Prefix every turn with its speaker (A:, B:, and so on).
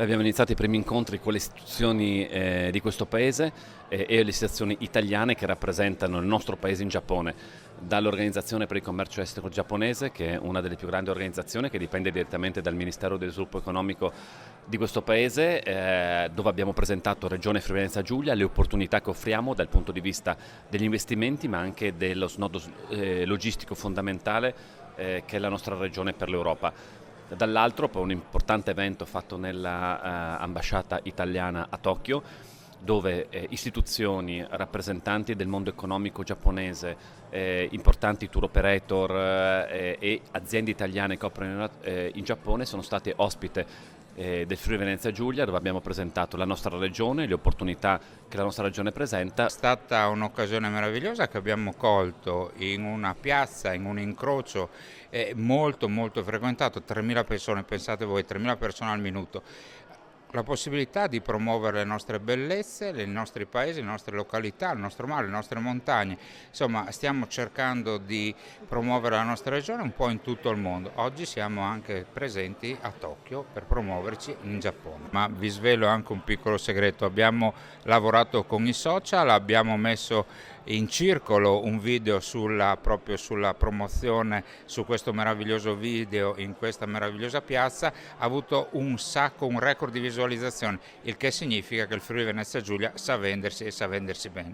A: Abbiamo iniziato i primi incontri con le istituzioni di questo paese e le istituzioni italiane che rappresentano il nostro paese in Giappone, dall'Organizzazione per il Commercio Estero giapponese, che è una delle più grandi organizzazioni che dipende direttamente dal Ministero del Sviluppo Economico di questo paese, dove abbiamo presentato Regione Friuli Venezia Giulia, le opportunità che offriamo dal punto di vista degli investimenti, ma anche dello snodo logistico fondamentale che è la nostra regione per l'Europa. Dall'altro poi un importante evento fatto nella ambasciata italiana a Tokyo, dove istituzioni, rappresentanti del mondo economico giapponese, importanti tour operator e aziende italiane che operano in Giappone sono state ospite del Friuli Venezia Giulia, dove abbiamo presentato la nostra regione, le opportunità che la nostra regione presenta.
B: È stata un'occasione meravigliosa che abbiamo colto in una piazza, in un incrocio molto frequentato, 3.000 persone, pensate voi, 3.000 persone al minuto. La possibilità di promuovere le nostre bellezze, i nostri paesi, le nostre località, il nostro mare, le nostre montagne. Insomma, stiamo cercando di promuovere la nostra regione un po' in tutto il mondo. Oggi siamo anche presenti a Tokyo per promuoverci in Giappone. Ma vi svelo anche un piccolo segreto: abbiamo lavorato con i social, abbiamo messo in circolo un video proprio sulla promozione, su questo meraviglioso video in questa meravigliosa piazza. Ha avuto un record di visualizzazione, il che significa che il Friuli Venezia Giulia sa vendersi e sa vendersi bene.